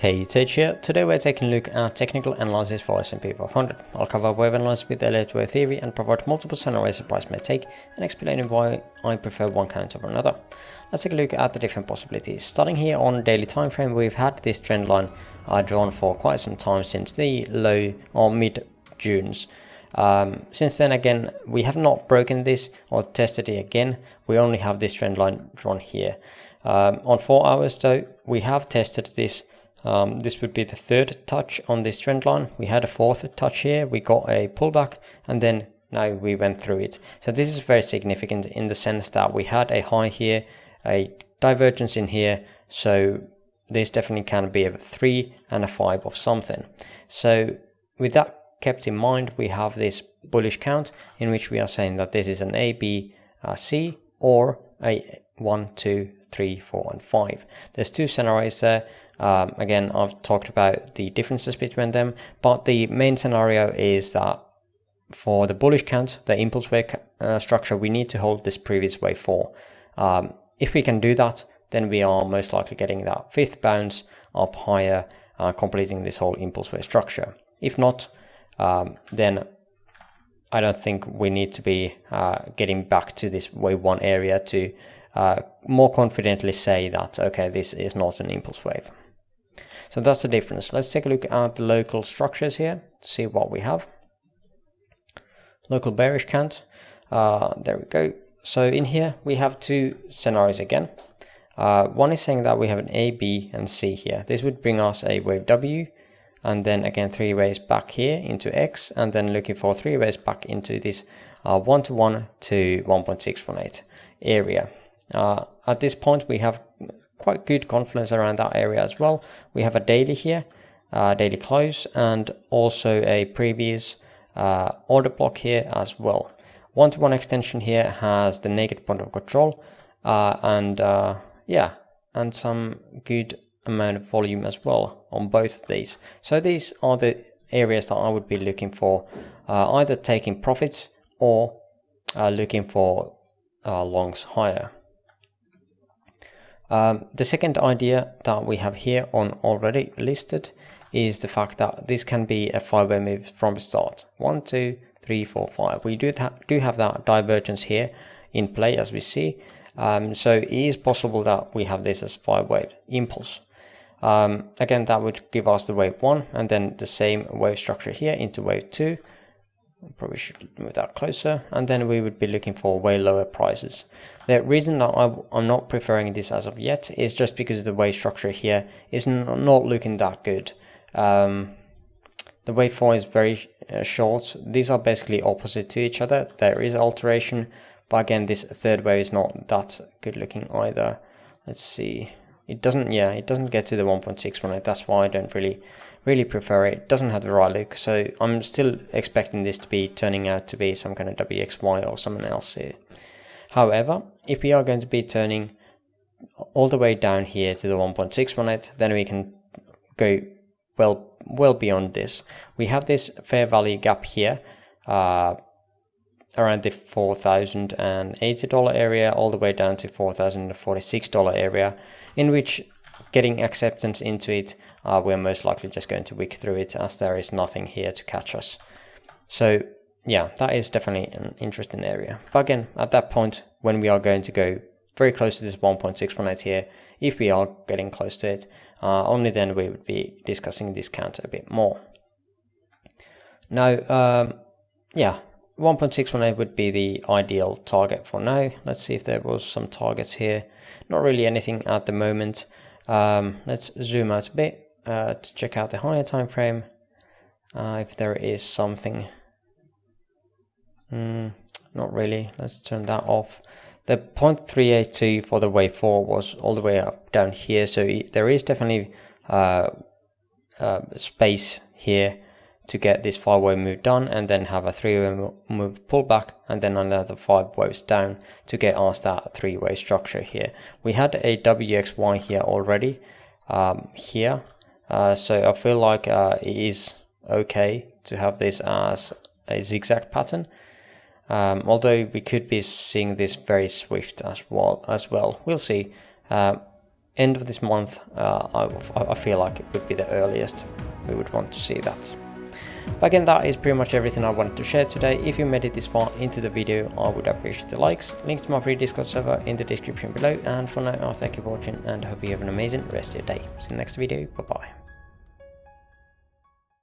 Hey, Tej here. Today we're taking a look at technical analysis for SP500. I'll cover wave analysis with Elliott Wave Theory and provide multiple scenarios the price may take and explaining why I prefer one count over another. Let's take a look at the different possibilities. Starting here on daily time frame, we've had this trend line drawn for quite some time since the low or mid Junes. Since then, again, we have not broken this or tested it again. We only have this trend line drawn here. On 4 hours though, we have tested this. This would be the third touch on this trend line. We had a fourth touch here, we got a pullback, and then now we went through it. So this is very significant in the sense that we had a high here, a divergence in here, so this definitely can be a 3 and a 5 of something. So with that kept in mind, we have this bullish count in which we are saying that this is an A, B, C, or a 1, 2, 3, 4, and 5. There's two scenarios there. Again, I've talked about the differences between them, but the main scenario is that for the bullish count, the impulse wave structure, we need to hold this previous wave 4. If we can do that, then we are most likely getting that fifth bounce up higher, completing this whole impulse wave structure. If not, then I don't think we need to be getting back to this wave 1 area to more confidently say that, okay, this is not an impulse wave. So that's the difference. Let's take a look at the local structures here to see what we have. Local bearish count. There we go. So in here we have two scenarios again. One is saying that we have an A, B, and C here. This would bring us a wave W, and then again 3 waves back here into X, and then looking for 3 waves back into this 1-to-1 to 1.618 area. At this point we have quite good confidence around that area as well. We have a daily here, daily close, and also a previous order block here as well. 1-to-1 extension here has the naked point of control, and some good amount of volume as well on both of these. So these are the areas that I would be looking for, either taking profits or looking for longs higher. The second idea that we have here on already listed is the fact that this can be a 5-way move from the start. 1, 2, 3, 4, 5. We do have that divergence here in play, as we see. So it is possible that we have this as 5-way impulse. Again, that would give us the wave 1 and then the same wave structure here into wave 2. Probably should move that closer, and then we would be looking for way lower prices. The reason that I'm not preferring this as of yet is just because the wave structure here is not looking that good. The wave 4 is very short. These are basically opposite to each other. There is alteration, but again, this third wave is not that good looking either. Let's see. It doesn't get to the 1.618. That's why I don't really prefer it. It doesn't have the right look. So I'm still expecting this to be turning out to be some kind of WXY or someone else here. However, if we are going to be turning all the way down here to the 1.618, then we can go well beyond this. We have this fair value gap here, around the $4,080 area all the way down to $4,046 area, in which getting acceptance into it, we're most likely just going to wick through it as there is nothing here to catch us. So yeah, that is definitely an interesting area. But again, at that point, when we are going to go very close to this 1.618 here, if we are getting close to it, only then we would be discussing this count a bit more. Now, 1.618 would be the ideal target for now. Let's see if there was some targets here. Not really anything at the moment. Let's zoom out a bit to check out the higher time frame. If there is something. Not really. Let's turn that off. The 0.382 for the wave 4 was all the way up down here. So there is definitely space here to get this 5-way move done and then have a 3-way move pullback and then another 5 waves down to get us that 3-way structure here. We had a WXY here already here, so I feel like it is okay to have this as a zigzag pattern, although we could be seeing this very swift as well. We'll see. end of this month, I feel like it would be the earliest we would want to see that. But again, that is pretty much everything I wanted to share today. If you made it this far into the video, I would appreciate the likes. Link to my free Discord server in the description below. And for now, thank you for watching and hope you have an amazing rest of your day. See you in the next video. Bye bye.